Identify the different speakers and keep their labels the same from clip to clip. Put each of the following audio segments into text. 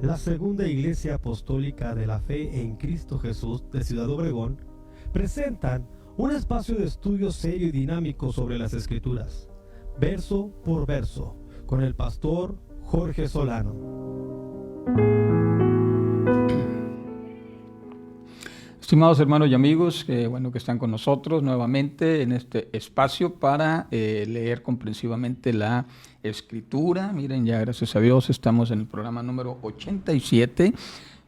Speaker 1: la Segunda Iglesia Apostólica de la Fe en Cristo Jesús de Ciudad Obregón presentan un espacio de estudio serio y dinámico sobre las Escrituras, verso por verso, con el pastor Jorge Solano.
Speaker 2: Estimados hermanos y amigos, que están con nosotros nuevamente en este espacio para leer comprensivamente la Escritura. Miren, ya gracias a Dios estamos en el programa número 87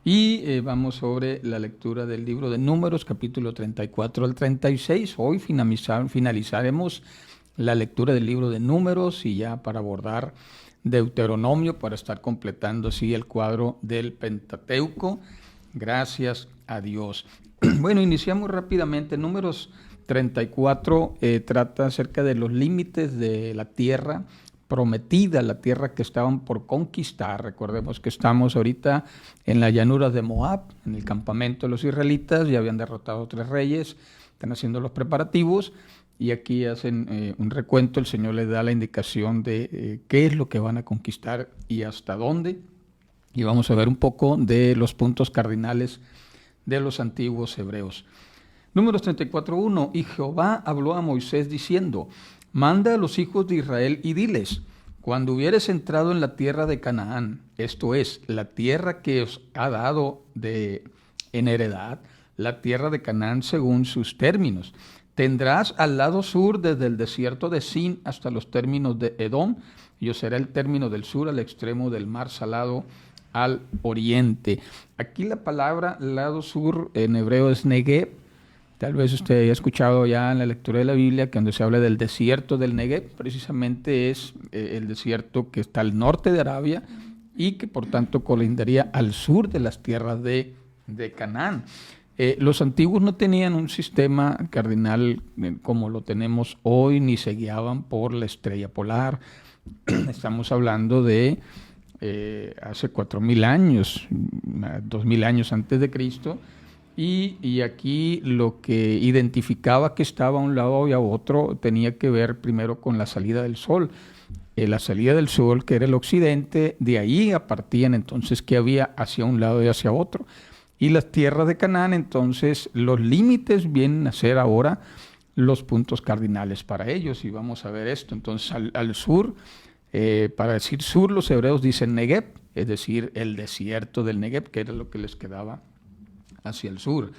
Speaker 2: y vamos sobre la lectura del libro de Números, capítulo 34 al 36. Hoy finalizaremos la lectura del libro de Números y ya para abordar Deuteronomio, para estar completando así el cuadro del Pentateuco. Gracias a Dios. Bueno, iniciamos rápidamente. Números 34 trata acerca de los límites de la tierra prometida, la tierra que estaban por conquistar. Recordemos que estamos ahorita en las llanuras de Moab, en el campamento de los israelitas. Ya habían derrotado a 3 reyes, están haciendo los preparativos y aquí hacen un recuento. El Señor les da la indicación de qué es lo que van a conquistar y hasta dónde. Y vamos a ver un poco de los puntos cardinales de los antiguos hebreos. Números 34:1. Y Jehová habló a Moisés diciendo: manda a los hijos de Israel y diles: cuando hubieres entrado en la tierra de Canaán, esto es, la tierra que os ha dado en heredad, la tierra de Canaán según sus términos, tendrás al lado sur desde el desierto de Sin hasta los términos de Edom, y os será el término del sur al extremo del mar salado al oriente. Aquí la palabra lado sur en hebreo es Negev. Tal vez usted haya escuchado ya en la lectura de la Biblia que cuando se habla del desierto del Negev, precisamente es el desierto que está al norte de Arabia y que por tanto colindaría al sur de las tierras de Canaán. Los antiguos no tenían un sistema cardinal como lo tenemos hoy, ni se guiaban por la estrella polar. Estamos hablando de hace 4,000 años, 2,000 años antes de Cristo, y aquí lo que identificaba que estaba a un lado y a otro tenía que ver primero con la salida del sol. La salida del sol, que era el occidente, de ahí partían entonces que había hacia un lado y hacia otro. Y las tierras de Canaán, entonces los límites vienen a ser ahora los puntos cardinales para ellos, y vamos a ver esto. Entonces al sur, para decir sur, los hebreos dicen Negev, es decir, el desierto del Negev, que era lo que les quedaba hacia el sur.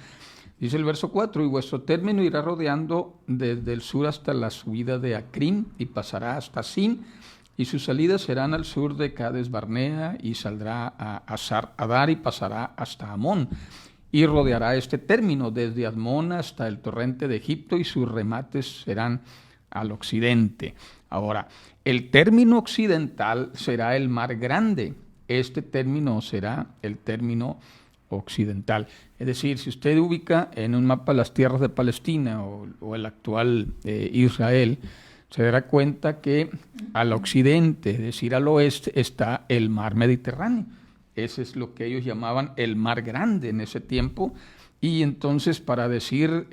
Speaker 2: Dice el verso 4: y vuestro término irá rodeando desde el sur hasta la subida de Acrim, y pasará hasta Sin, y sus salidas serán al sur de Cades Barnea, y saldrá a Hazar Adar, y pasará hasta Amón, y rodeará este término desde Admón hasta el torrente de Egipto, y sus remates serán al occidente. Ahora, el término occidental será el Mar Grande. Este término será el término occidental. Es decir, si usted ubica en un mapa las tierras de Palestina o el actual Israel, se dará cuenta que al occidente, es decir, al oeste, está el mar Mediterráneo. Ese es lo que ellos llamaban el Mar Grande en ese tiempo. Y entonces, para decir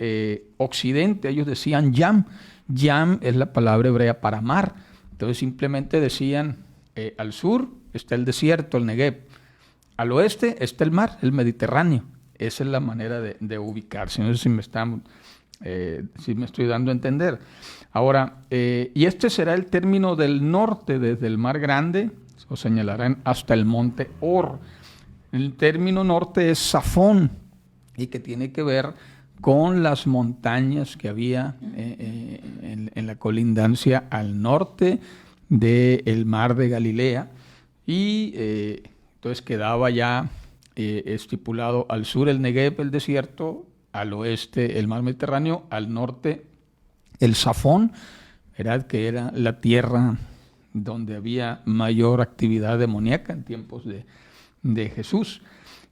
Speaker 2: occidente, ellos decían Yam. Yam es la palabra hebrea para mar. Entonces simplemente decían, al sur está el desierto, el Negev. Al oeste está el mar, el Mediterráneo. Esa es la manera de ubicarse. No sé si me estoy dando a entender. Ahora, y este será el término del norte, desde el Mar Grande, o señalarán hasta el monte Or. El término norte es Safón, y que tiene que ver con las montañas que había en la colindancia al norte del mar de Galilea, y entonces quedaba ya estipulado al sur el Negev, el desierto, al oeste el mar Mediterráneo, al norte el Safón, ¿verdad? Que era la tierra donde había mayor actividad demoníaca en tiempos de Jesús.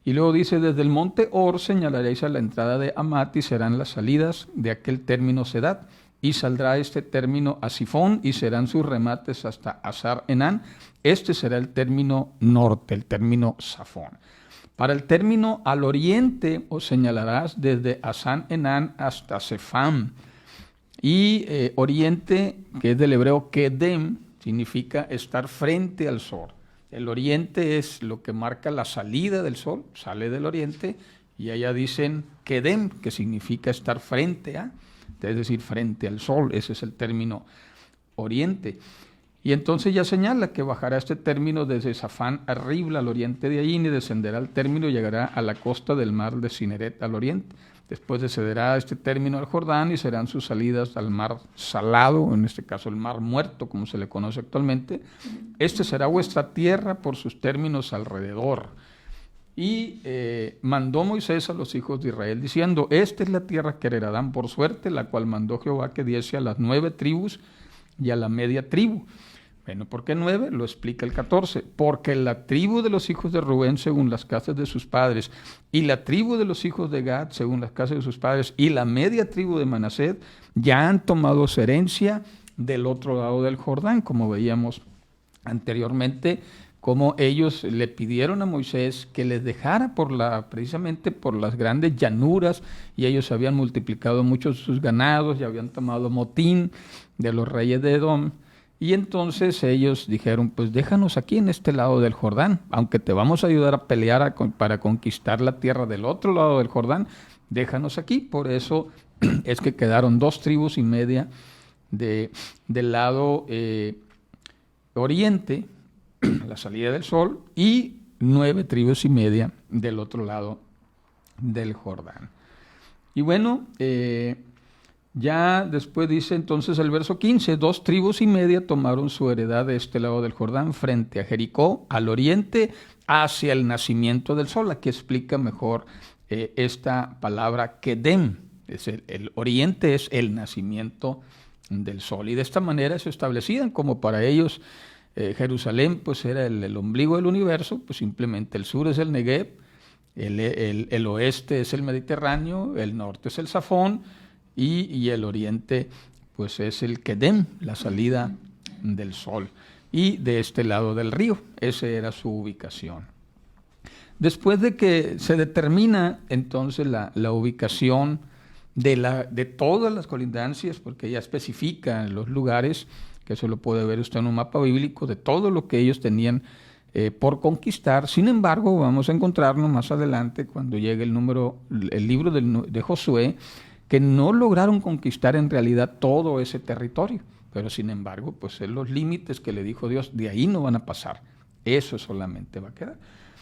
Speaker 2: Y luego dice: desde el monte Or señalaréis a la entrada de Amat, y serán las salidas de aquel término Sedad, y saldrá este término a Sifón, y serán sus remates hasta Hazar Enán. Este será el término norte, el término Safón. Para el término al oriente os señalarás desde Hazar Enán hasta Sefam. Y oriente, que es del hebreo Kedem, significa estar frente al sol. El oriente es lo que marca la salida del sol, sale del oriente, y allá dicen Kedem, que significa estar frente a, es decir, frente al sol, ese es el término oriente. Y entonces ya señala que bajará este término desde Safán a Ribla al oriente de Ain y descenderá al término y llegará a la costa del mar de Cineret al oriente. Después descenderá este término al Jordán y serán sus salidas al mar salado, en este caso el mar muerto, como se le conoce actualmente. Este será vuestra tierra por sus términos alrededor. Y mandó Moisés a los hijos de Israel diciendo, esta es la tierra que heredarán por suerte, la cual mandó Jehová que diese a las 9 tribus y a la media tribu. Bueno, ¿por qué 9? Lo explica el 14. Porque la tribu de los hijos de Rubén según las casas de sus padres, y la tribu de los hijos de Gad según las casas de sus padres, y la media tribu de Manasés ya han tomado su herencia del otro lado del Jordán, como veíamos anteriormente, como ellos le pidieron a Moisés que les dejara precisamente por las grandes llanuras, y ellos habían multiplicado muchos sus ganados y habían tomado motín de los reyes de Edom. Y entonces ellos dijeron, pues déjanos aquí en este lado del Jordán, aunque te vamos a ayudar a pelear para conquistar la tierra del otro lado del Jordán, déjanos aquí. Por eso es que quedaron 2 tribus y media del lado oriente, a la salida del sol, y 9 tribus y media del otro lado del Jordán. Y bueno, ya después dice entonces el verso 15, 2 tribus y media tomaron su heredad de este lado del Jordán frente a Jericó, al oriente, hacia el nacimiento del sol. Aquí explica mejor esta palabra Kedem. El oriente es el nacimiento del sol. Y de esta manera se establecían como para ellos Jerusalén pues era el ombligo del universo, pues simplemente el sur es el Negev, el oeste es el Mediterráneo, el norte es el Safón, y el oriente pues es el Kedem, la salida del sol, y de este lado del río, esa era su ubicación. Después de que se determina entonces la ubicación de todas las colindancias, porque ella especifica los lugares, que eso lo puede ver usted en un mapa bíblico, de todo lo que ellos tenían por conquistar. Sin embargo, vamos a encontrarnos más adelante, cuando llegue el libro de Josué, que no lograron conquistar en realidad todo ese territorio, pero sin embargo, pues en los límites que le dijo Dios, de ahí no van a pasar, eso solamente va a quedar.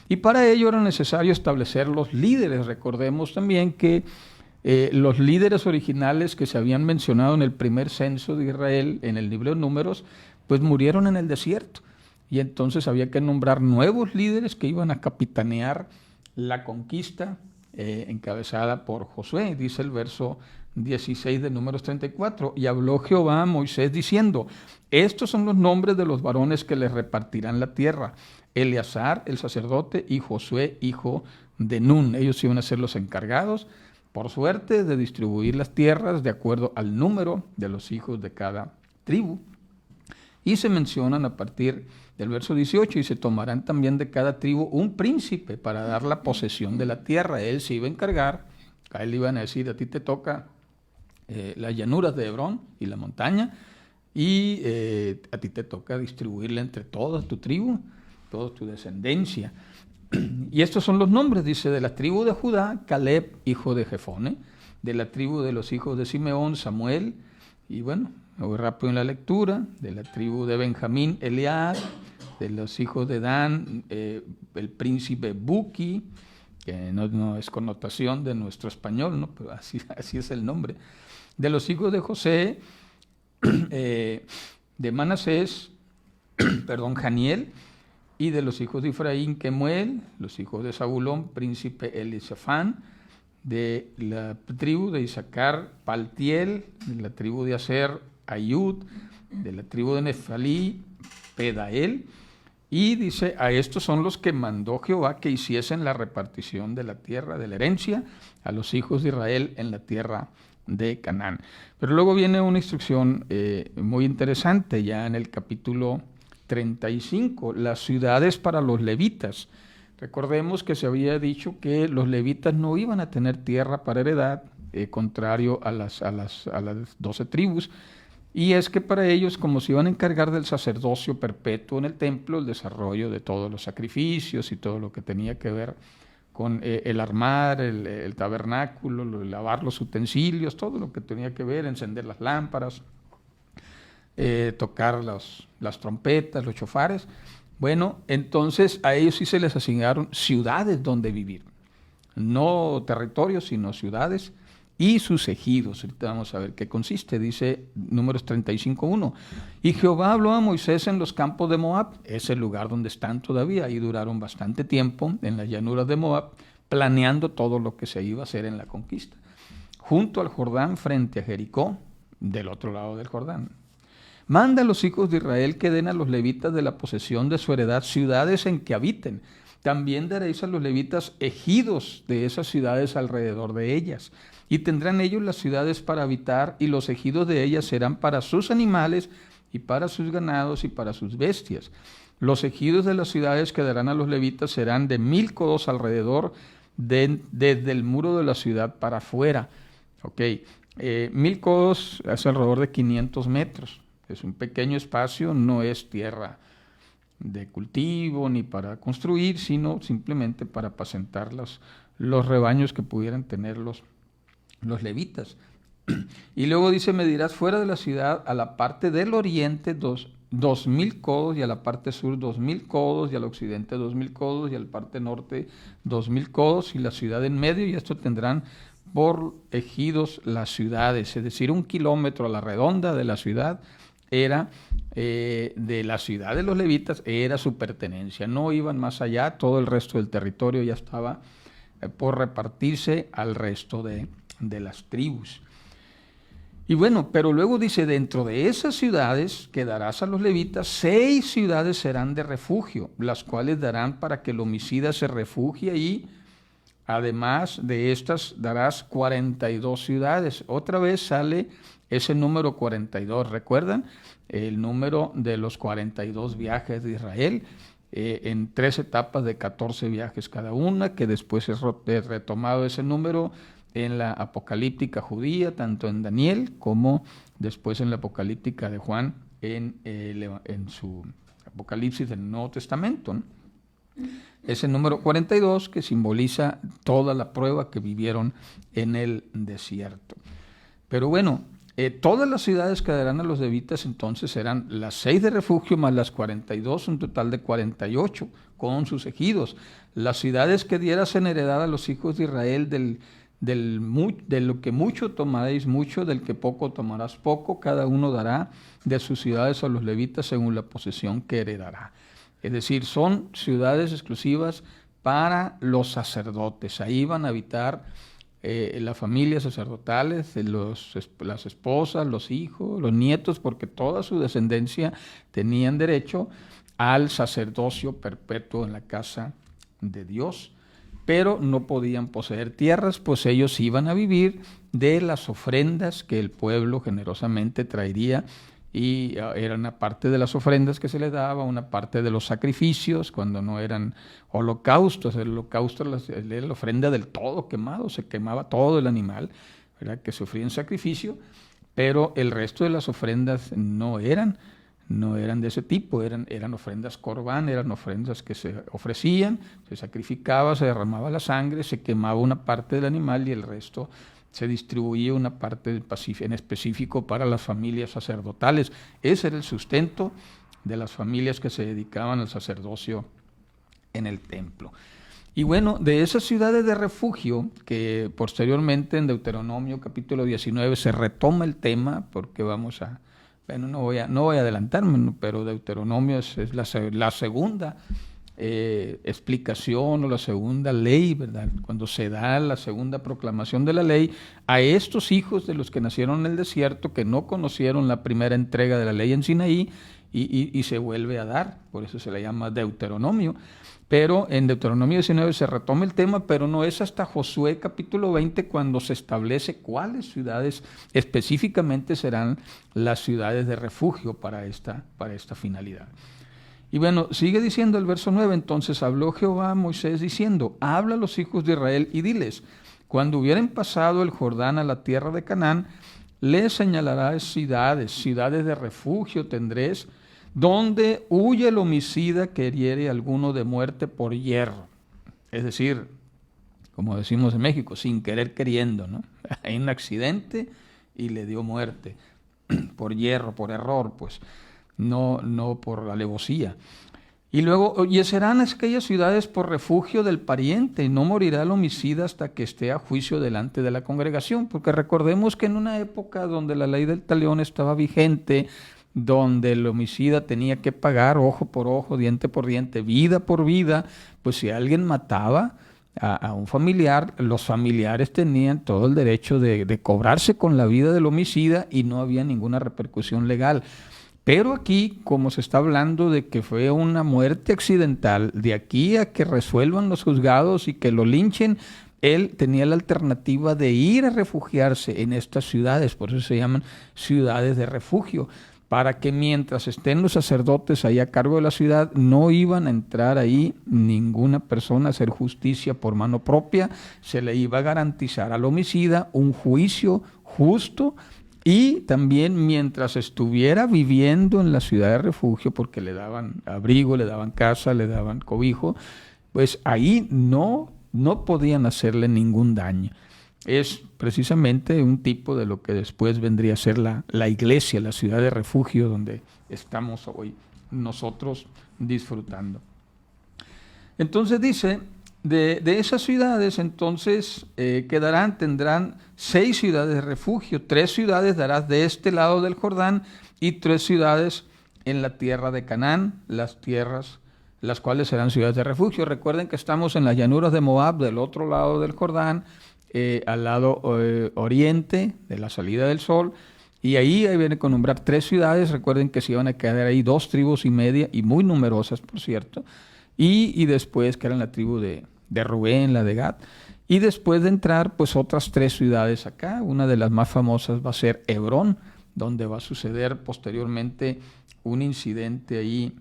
Speaker 2: Y para ello era necesario establecer los líderes. Recordemos también que los líderes originales que se habían mencionado en el primer censo de Israel, en el libro de Números, pues murieron en el desierto, y entonces había que nombrar nuevos líderes que iban a capitanear la conquista, encabezada por Josué. Dice el verso 16 de Números 34, y habló Jehová a Moisés diciendo, estos son los nombres de los varones que les repartirán la tierra, Eleazar el sacerdote y Josué hijo de Nun. Ellos iban a ser los encargados por suerte de distribuir las tierras de acuerdo al número de los hijos de cada tribu. Y se mencionan a partir del verso 18, y se tomarán también de cada tribu un príncipe para dar la posesión de la tierra. Él se iba a encargar, a él le iban a decir, a ti te toca las llanuras de Hebrón y la montaña, y a ti te toca distribuirla entre toda tu tribu, toda tu descendencia. Y estos son los nombres, dice, de la tribu de Judá, Caleb, hijo de Jefone, de la tribu de los hijos de Simeón, Samuel, y bueno, me voy rápido en la lectura, de la tribu de Benjamín, Eliad, de los hijos de Dan, el príncipe Buki, que no es connotación de nuestro español, ¿no? Pero así es el nombre, de los hijos de José, de Manasés, Janiel, y de los hijos de Efraín, Kemuel, los hijos de Zabulón, príncipe Elisafán, de la tribu de Isaacar, Paltiel, de la tribu de Aser, Ayud, de la tribu de Neftalí, Pedael, y dice, a estos son los que mandó Jehová que hiciesen la repartición de la tierra, de la herencia, a los hijos de Israel en la tierra de Canaán. Pero luego viene una instrucción muy interesante, ya en el capítulo 35, las ciudades para los levitas. Recordemos que se había dicho que los levitas no iban a tener tierra para heredad, contrario a las 12 tribus, Y es que para ellos, como se iban a encargar del sacerdocio perpetuo en el templo, el desarrollo de todos los sacrificios y todo lo que tenía que ver con el armar el tabernáculo, lavar los utensilios, todo lo que tenía que ver, encender las lámparas, tocar las trompetas, los chofares. Bueno, entonces a ellos sí se les asignaron ciudades donde vivir, no territorios, sino ciudades y sus ejidos. Ahorita vamos a ver qué consiste. Dice Números 35:1. Y Jehová habló a Moisés en los campos de Moab, es el lugar donde están todavía, ahí duraron bastante tiempo, en las llanuras de Moab, planeando todo lo que se iba a hacer en la conquista. Junto al Jordán, frente a Jericó, del otro lado del Jordán. Manda a los hijos de Israel que den a los levitas de la posesión de su heredad ciudades en que habiten. También daréis a los levitas ejidos de esas ciudades alrededor de ellas. Y tendrán ellos las ciudades para habitar, y los ejidos de ellas serán para sus animales, y para sus ganados, y para sus bestias. Los ejidos de las ciudades que darán a los levitas serán de 1000 codos alrededor, desde el muro de la ciudad para afuera. 1000 codos es alrededor de 500 metros. Es un pequeño espacio, no es tierra de cultivo ni para construir, sino simplemente para apacentar los rebaños que pudieran tener los levitas. Y luego dice, medirás fuera de la ciudad a la parte del oriente 2000 codos, y a la parte sur 2000 codos, y al occidente 2000 codos, y a la parte norte 2000 codos, y la ciudad en medio, y esto tendrán por ejidos las ciudades, es decir, 1 kilómetro a la redonda de la ciudad era de la ciudad de los levitas, era su pertenencia, no iban más allá, todo el resto del territorio ya estaba por repartirse al resto de las tribus. Y bueno, pero luego dice, dentro de esas ciudades que darás a los levitas, 6 ciudades serán de refugio, las cuales darán para que el homicida se refugie allí. Además de estas darás 42 ciudades. Otra vez sale ese número 42, ¿recuerdan? El número de los 42 viajes de Israel, en 3 etapas de 14 viajes cada una, que después es retomado ese número en la apocalíptica judía, tanto en Daniel como después en la apocalíptica de Juan, en su Apocalipsis del Nuevo Testamento, ¿no? Ese número 42 que simboliza toda la prueba que vivieron en el desierto. Pero bueno, todas las ciudades que darán a los levitas entonces serán las 6 de refugio más las 42, un total de 48 con sus ejidos. Las ciudades que dieras en heredad a los hijos de Israel, de lo que mucho tomaréis mucho, del que poco tomarás poco, cada uno dará de sus ciudades a los levitas según la posesión que heredará. Es decir, son ciudades exclusivas para los sacerdotes. Ahí van a habitar las familias sacerdotales, las esposas, los hijos, los nietos, porque toda su descendencia tenían derecho al sacerdocio perpetuo en la casa de Dios. Pero no podían poseer tierras, pues ellos iban a vivir de las ofrendas que el pueblo generosamente traería, y era una parte de las ofrendas que se les daba, una parte de los sacrificios, cuando no eran holocaustos. El holocausto era la ofrenda del todo quemado, se quemaba todo el animal, ¿verdad?, que se ofrecía en sacrificio, pero el resto de las ofrendas no eran de ese tipo, eran ofrendas corbán, eran ofrendas que se ofrecían, se sacrificaba, se derramaba la sangre, se quemaba una parte del animal y el resto se distribuía una parte en específico para las familias sacerdotales. Ese era el sustento de las familias que se dedicaban al sacerdocio en el templo. Y bueno, de esas ciudades de refugio, que posteriormente en Deuteronomio capítulo 19 se retoma el tema, porque no voy a adelantarme, pero Deuteronomio es la segunda explicación o la segunda ley, ¿verdad? Cuando se da la segunda proclamación de la ley a estos hijos de los que nacieron en el desierto, que no conocieron la primera entrega de la ley en Sinaí, y se vuelve a dar, por eso se le llama Deuteronomio. Pero en Deuteronomio 19 se retoma el tema, pero no es hasta Josué capítulo 20 cuando se establece cuáles ciudades específicamente serán las ciudades de refugio para esta finalidad. Y bueno, sigue diciendo el verso 9, entonces habló Jehová a Moisés diciendo, habla a los hijos de Israel y diles, cuando hubieren pasado el Jordán a la tierra de Canaán, le señalarás ciudades de refugio tendréis, donde huye el homicida que hiriere a alguno de muerte por hierro. Es decir, como decimos en México, sin querer queriendo, ¿no? Hay un accidente y le dio muerte por hierro, por error, pues, no por alevosía. Y luego, y serán aquellas ciudades por refugio del pariente, y no morirá el homicida hasta que esté a juicio delante de la congregación, porque recordemos que en una época donde la ley del talión estaba vigente, donde el homicida tenía que pagar ojo por ojo, diente por diente, vida por vida, pues si alguien mataba a un familiar, los familiares tenían todo el derecho de cobrarse con la vida del homicida y no había ninguna repercusión legal. Pero aquí, como se está hablando de que fue una muerte accidental, de aquí a que resuelvan los juzgados y que lo linchen, él tenía la alternativa de ir a refugiarse en estas ciudades, por eso se llaman ciudades de refugio, para que mientras estén los sacerdotes ahí a cargo de la ciudad, no iban a entrar ahí ninguna persona a hacer justicia por mano propia, se le iba a garantizar al homicida un juicio justo. Y también mientras estuviera viviendo en la ciudad de refugio, porque le daban abrigo, le daban casa, le daban cobijo, pues ahí no podían hacerle ningún daño. Es precisamente un tipo de lo que después vendría a ser la iglesia, la ciudad de refugio donde estamos hoy nosotros disfrutando. Entonces dice, de esas ciudades entonces tendrán 6 ciudades de refugio, 3 ciudades darás de este lado del Jordán y 3 ciudades en la tierra de Canaán, las cuales serán ciudades de refugio. Recuerden que estamos en las llanuras de Moab, del otro lado del Jordán, al lado oriente de la salida del sol, y ahí viene con nombrar 3 ciudades. Recuerden que se iban a quedar ahí 2 tribus y media, y muy numerosas por cierto, y después que eran la tribu de Rubén, la de Gad, y después de entrar pues otras 3 ciudades acá. Una de las más famosas va a ser Hebrón, donde va a suceder posteriormente un incidente ahí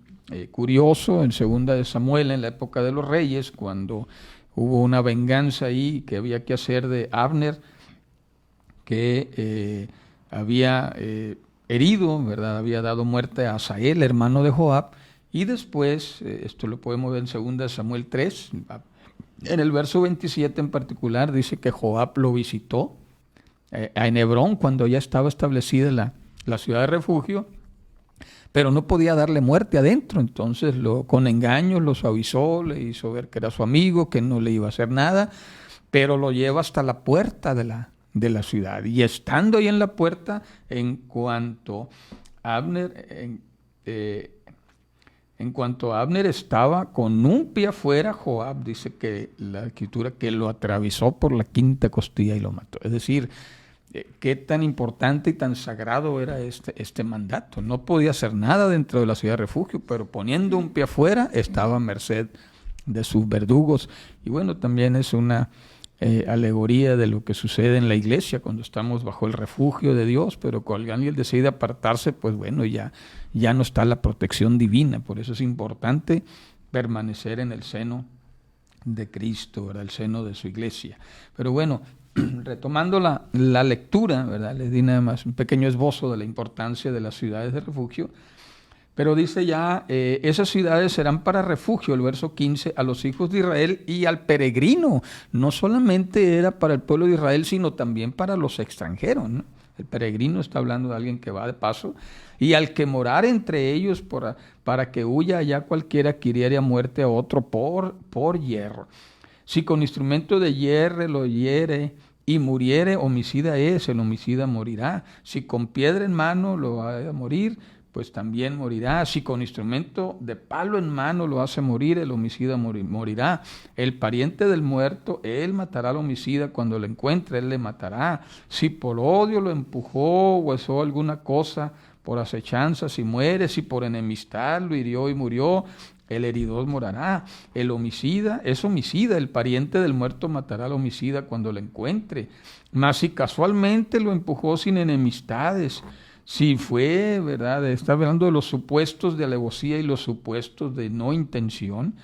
Speaker 2: curioso en 2 de Samuel, en la época de los reyes, cuando hubo una venganza ahí que había que hacer de Abner, que había herido, ¿verdad? Había dado muerte a Asael, hermano de Joab, y después, esto lo podemos ver en 2 Samuel 3, en el verso 27 en particular, dice que Joab lo visitó en Hebrón cuando ya estaba establecida la ciudad de refugio, pero no podía darle muerte adentro. Entonces con engaños lo suavizó, le hizo ver que era su amigo, que no le iba a hacer nada, pero lo lleva hasta la puerta de la ciudad. Y estando ahí en la puerta, en cuanto Abner estaba con un pie afuera, Joab, dice que la escritura, que lo atravesó por la 5ª costilla y lo mató. Es decir, qué tan importante y tan sagrado era este mandato. No podía hacer nada dentro de la ciudad de refugio, pero poniendo un pie afuera estaba a merced de sus verdugos. Y bueno, también es una alegoría de lo que sucede en la iglesia cuando estamos bajo el refugio de Dios, pero cuando alguien decide apartarse, pues bueno, ya no está la protección divina. Por eso es importante permanecer en el seno de Cristo, ¿verdad? El seno de su iglesia. Pero bueno, retomando la lectura, ¿verdad? Les di nada más un pequeño esbozo de la importancia de las ciudades de refugio. Pero dice ya, esas ciudades serán para refugio, el verso 15, a los hijos de Israel y al peregrino. No solamente era para el pueblo de Israel, sino también para los extranjeros, ¿no? El peregrino está hablando de alguien que va de paso. Y al que morar entre ellos para que huya allá cualquiera que hiriere a muerte a otro por hierro. Si con instrumento de hierro lo hiere y muriere, homicida es, el homicida morirá. Si con piedra en mano lo ha de morir, pues también morirá. Si con instrumento de palo en mano lo hace morir, el homicida morirá. El pariente del muerto, él matará al homicida cuando lo encuentre, él le matará. Si por odio lo empujó o hizo alguna cosa, por acechanza, si muere, si por enemistad lo hirió y murió, el heridor morará. El homicida es homicida, el pariente del muerto matará al homicida cuando lo encuentre. Mas si casualmente lo empujó sin enemistades, si fue, ¿verdad? Está hablando de los supuestos de alevosía y los supuestos de no intención.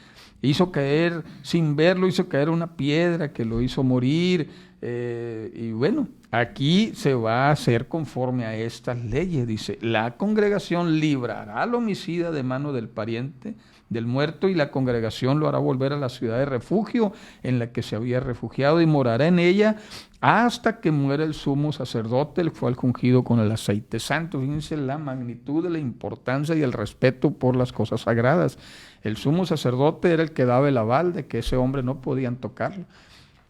Speaker 2: Hizo caer, sin verlo, hizo caer una piedra que lo hizo morir. Y bueno, aquí se va a hacer conforme a estas leyes. Dice, la congregación librará al homicida de mano del pariente del muerto, y la congregación lo hará volver a la ciudad de refugio en la que se había refugiado, y morará en ella hasta que muera el sumo sacerdote, el cual ungido con el aceite santo. Fíjense la magnitud de la importancia y el respeto por las cosas sagradas. El sumo sacerdote era el que daba el aval de que ese hombre no podían tocarlo.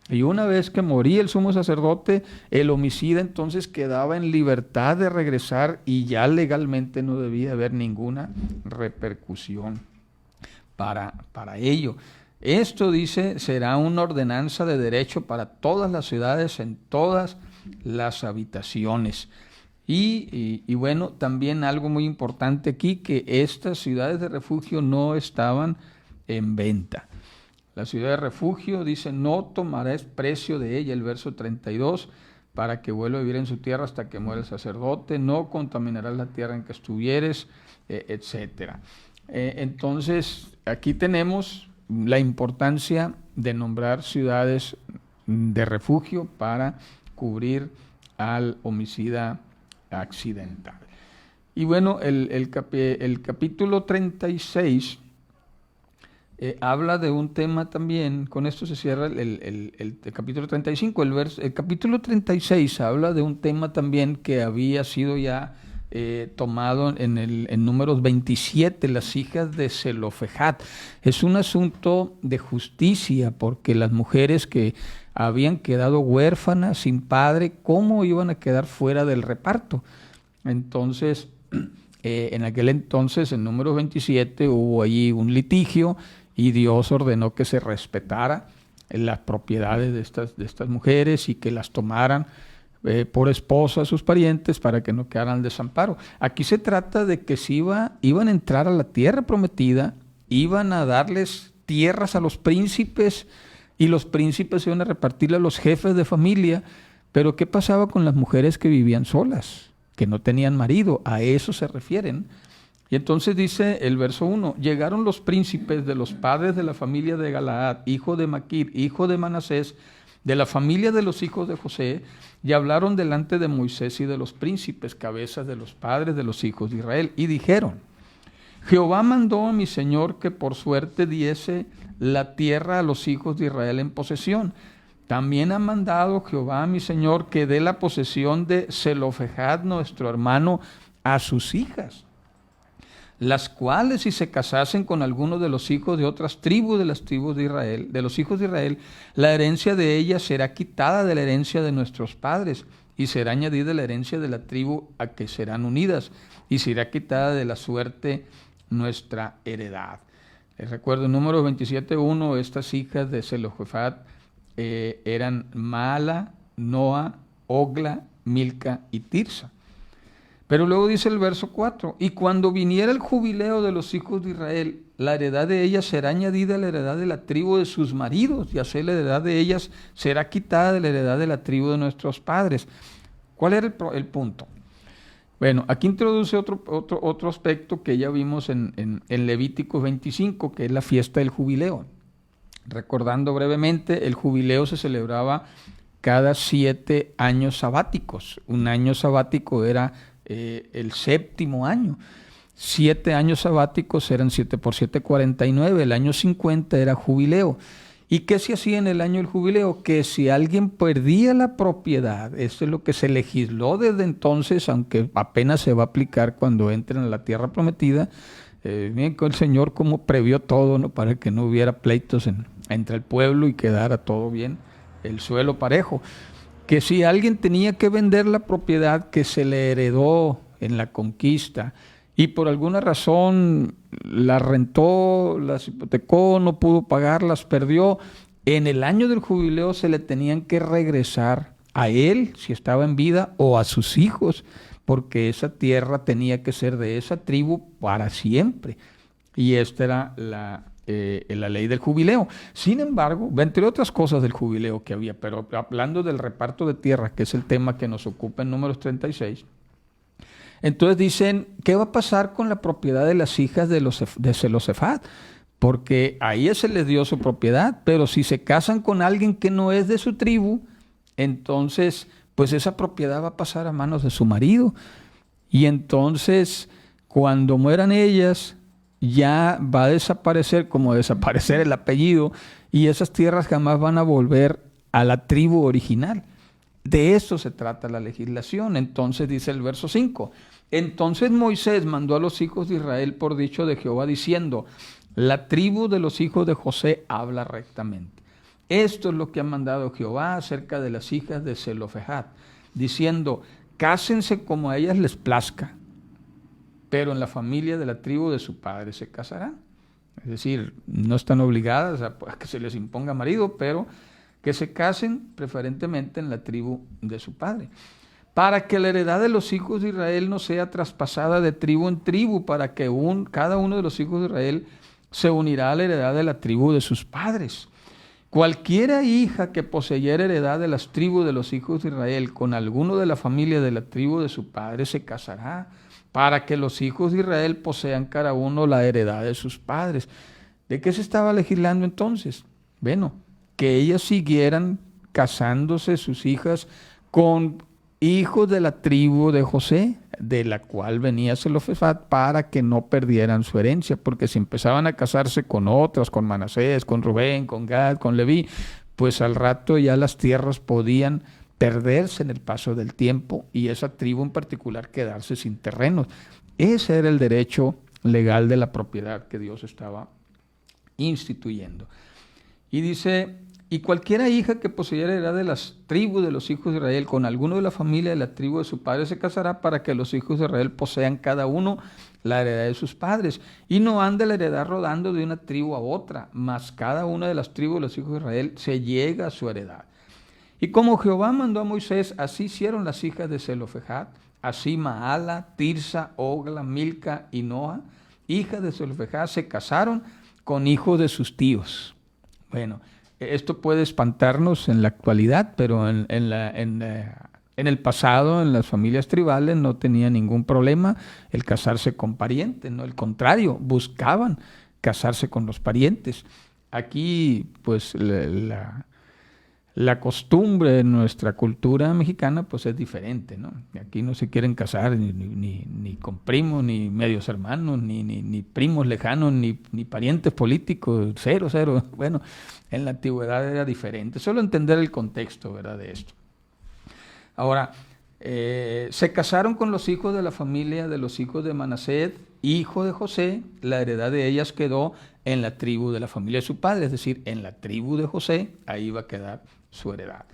Speaker 2: Y una vez que moría el sumo sacerdote, el homicida entonces quedaba en libertad de regresar, y ya legalmente no debía haber ninguna repercusión para ello. Esto, dice, será una ordenanza de derecho para todas las ciudades, en todas las habitaciones. Y bueno, también algo muy importante aquí, que estas ciudades de refugio no estaban en venta. La ciudad de refugio, dice, no tomarás precio de ella, el verso 32, para que vuelva a vivir en su tierra hasta que muera el sacerdote, no contaminarás la tierra en que estuvieres, etcétera. Entonces, aquí tenemos la importancia de nombrar ciudades de refugio para cubrir al homicida accidental. Y bueno, el capítulo 36 habla de un tema también. Con esto se cierra el capítulo 35. El capítulo 36 habla de un tema también que había sido ya tomado en Números 27, las hijas de Zelofejat. Es un asunto de justicia, porque las mujeres que habían quedado huérfanas, sin padre, ¿cómo iban a quedar fuera del reparto? Entonces, en aquel entonces, en Números 27, hubo allí un litigio, y Dios ordenó que se respetara las propiedades de estas mujeres, y que las tomaran por esposa a sus parientes, para que no quedaran al desamparo. Aquí se trata de que iban a entrar a la tierra prometida, iban a darles tierras a los príncipes, y los príncipes iban a repartirle a los jefes de familia. Pero ¿qué pasaba con las mujeres que vivían solas, que no tenían marido? A eso se refieren. Y entonces dice el verso 1, llegaron los príncipes de los padres de la familia de Galaad, hijo de Maquir, hijo de Manasés, de la familia de los hijos de José, y hablaron delante de Moisés y de los príncipes, cabezas de los padres de los hijos de Israel, y dijeron, Jehová mandó a mi señor que por suerte diese la tierra a los hijos de Israel en posesión. También ha mandado Jehová a mi señor que dé la posesión de Zelofejat, nuestro hermano, a sus hijas, las cuales si se casasen con alguno de los hijos de otras tribus de las tribus de Israel, de los hijos de Israel, la herencia de ellas será quitada de la herencia de nuestros padres, y será añadida la herencia de la tribu a que serán unidas, y será quitada de la suerte nuestra heredad. Les recuerdo en Números 27:1, estas hijas de Zelofejat eran Mala, Noa, Ogla, Milca y Tirsa. Pero luego dice el verso 4, y cuando viniera el jubileo de los hijos de Israel, la heredad de ellas será añadida a la heredad de la tribu de sus maridos, y así la heredad de ellas será quitada de la heredad de la tribu de nuestros padres. ¿Cuál era el punto? Bueno, aquí introduce otro aspecto que ya vimos en Levítico 25, que es la fiesta del jubileo. Recordando brevemente, el jubileo se celebraba cada 7 años sabáticos. Un año sabático era el 7º año. 7 años sabáticos eran 7 por 7, 49. El año 50 era jubileo. ¿Y qué se hacía en el año del jubileo? Que si alguien perdía la propiedad, esto es lo que se legisló desde entonces, aunque apenas se va a aplicar cuando entren a la tierra prometida. Miren con el Señor cómo previó todo, ¿no? Para que no hubiera pleitos entre el pueblo y quedara todo bien, el suelo parejo. Que si alguien tenía que vender la propiedad que se le heredó en la conquista y por alguna razón la rentó, las hipotecó, no pudo pagarlas, perdió, en el año del jubileo se le tenían que regresar a él, si estaba en vida, o a sus hijos, porque esa tierra tenía que ser de esa tribu para siempre. Y esta era la ley del jubileo. Sin embargo, entre otras cosas del jubileo que había, pero hablando del reparto de tierra, que es el tema que nos ocupa en Números 36, entonces dicen, ¿qué va a pasar con la propiedad de las hijas de Zelofejat? Porque a ella se les dio su propiedad, pero si se casan con alguien que no es de su tribu, entonces pues esa propiedad va a pasar a manos de su marido. Y entonces, cuando mueran ellas, ya va a desaparecer como desaparecer el apellido, y esas tierras jamás van a volver a la tribu original. De eso se trata la legislación. Entonces dice el verso 5, entonces Moisés mandó a los hijos de Israel por dicho de Jehová diciendo, la tribu de los hijos de José habla rectamente. Esto es lo que ha mandado Jehová acerca de las hijas de Zelofehad, diciendo, cásense como a ellas les plazca, pero en la familia de la tribu de su padre se casarán. Es decir, no están obligadas a que se les imponga marido, pero que se casen preferentemente en la tribu de su padre. Para que la heredad de los hijos de Israel no sea traspasada de tribu en tribu, para que cada uno de los hijos de Israel se unirá a la heredad de la tribu de sus padres. Cualquiera hija que poseyera heredad de las tribus de los hijos de Israel con alguno de la familia de la tribu de su padre se casará, para que los hijos de Israel posean cada uno la heredad de sus padres. ¿De qué se estaba legislando entonces? Bueno, que ellas siguieran casándose sus hijas con hijos de la tribu de José, de la cual venía Zelofehad, para que no perdieran su herencia, porque si empezaban a casarse con otras, con Manasés, con Rubén, con Gad, con Leví, pues al rato ya las tierras podían perderse en el paso del tiempo y esa tribu en particular quedarse sin terrenos. Ese era el derecho legal de la propiedad que Dios estaba instituyendo. Y dice, y cualquiera hija que poseyera heredad de las tribus de los hijos de Israel con alguno de la familia de la tribu de su padre se casará, para que los hijos de Israel posean cada uno la heredad de sus padres. Y no ande la heredad rodando de una tribu a otra, mas cada una de las tribus de los hijos de Israel se llega a su heredad. Y como Jehová mandó a Moisés, así hicieron las hijas de Zelofehad, así Maala, Tirsa, Ogla, Milca y Noa, hijas de Zelofehad, se casaron con hijos de sus tíos. Bueno, esto puede espantarnos en la actualidad, pero en el pasado, en las familias tribales, no tenía ningún problema el casarse con parientes, ¿no? Al contrario, buscaban casarse con los parientes. Aquí, pues, la costumbre de nuestra cultura mexicana pues es diferente, ¿no? Aquí no se quieren casar ni con primos, ni medios hermanos, ni primos lejanos, ni parientes políticos, cero. Bueno, en la antigüedad era diferente. Solo entender el contexto, ¿verdad?, de esto. Ahora, se casaron con los hijos de la familia de los hijos de Manasés, hijo de José. La heredad de ellas quedó en la tribu de la familia de su padre, es decir, en la tribu de José, ahí va a quedar su heredad.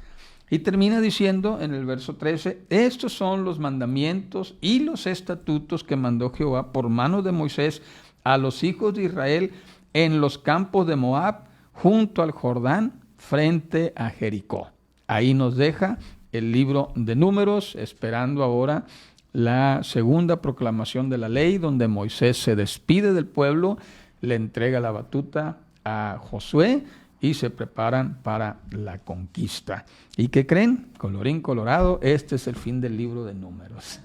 Speaker 2: Y termina diciendo en el verso 13, estos son los mandamientos y los estatutos que mandó Jehová por mano de Moisés a los hijos de Israel en los campos de Moab, junto al Jordán, frente a Jericó. Ahí nos deja el libro de Números, esperando ahora la segunda proclamación de la ley, donde Moisés se despide del pueblo, le entrega la batuta a Josué y se preparan para la conquista. ¿Y qué creen? Colorín colorado, este es el fin del libro de Números.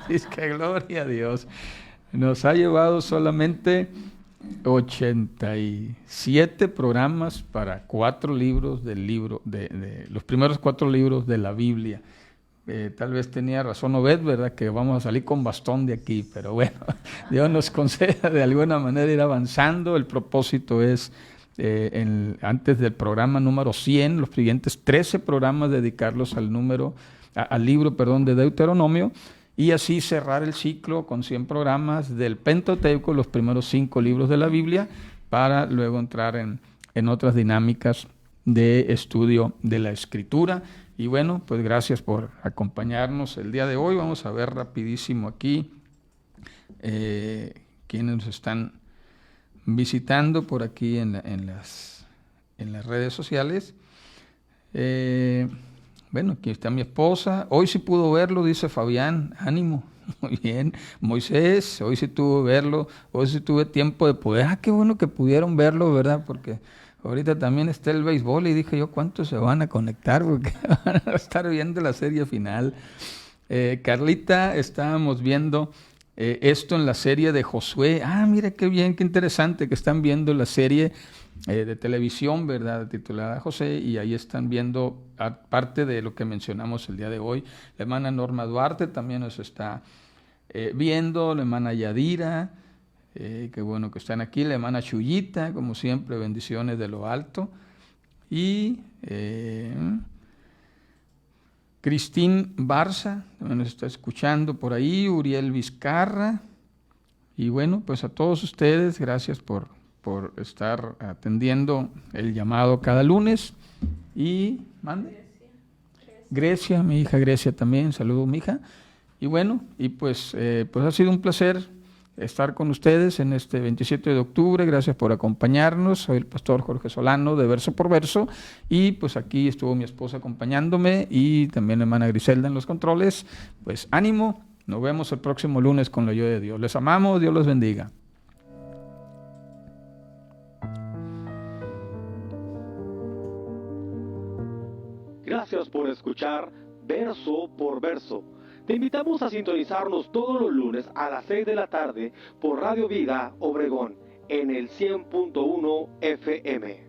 Speaker 2: Es que gloria a Dios. Nos ha llevado solamente 87 programas para 4 libros del libro, de los primeros 4 libros de la Biblia. Tal vez tenía razón Obed, ¿verdad?, que vamos a salir con bastón de aquí, pero bueno, Dios nos conceda de alguna manera ir avanzando. El propósito es, antes del programa número 100, los siguientes 13 programas dedicarlos al libro de Deuteronomio, y así cerrar el ciclo con 100 programas del Pentateuco, los primeros 5 libros de la Biblia, para luego entrar en otras dinámicas de estudio de la Escritura. Y bueno, pues gracias por acompañarnos el día de hoy. Vamos a ver rapidísimo aquí quienes nos están visitando por aquí en las redes sociales. Bueno, aquí está mi esposa. Hoy sí pudo verlo, dice Fabián. Ánimo. Muy bien. Moisés, hoy sí tuvo verlo. Hoy sí tuve tiempo de poder. Qué bueno que pudieron verlo, ¿verdad? Porque ahorita también está el béisbol y dije yo, ¿cuántos se van a conectar? Porque van a estar viendo la serie final. Carlita, estábamos viendo esto en la serie de Josué. Mira qué bien, qué interesante que están viendo la serie de televisión, ¿verdad?, titulada José, y ahí están viendo parte de lo que mencionamos el día de hoy. La hermana Norma Duarte también nos está viendo, la hermana Yadira, qué bueno que están aquí, la hermana Chuyita, como siempre, bendiciones de lo alto, y Cristín Barza también nos está escuchando por ahí, Uriel Vizcarra, y bueno, pues a todos ustedes, gracias por estar atendiendo el llamado cada lunes. Y mande. Grecia, mi hija Grecia también, saludo mi hija. Y bueno, y pues ha sido un placer estar con ustedes en este 27 de octubre. Gracias por acompañarnos. Soy el pastor Jorge Solano de Verso por Verso, y pues aquí estuvo mi esposa acompañándome y también la hermana Griselda en los controles. Pues ánimo, nos vemos el próximo lunes con la ayuda de Dios. Les amamos, Dios los bendiga.
Speaker 1: Gracias por escuchar Verso por Verso. Te invitamos a sintonizarnos todos los lunes a las 6 de la tarde por Radio Vida Obregón en el 100.1 FM.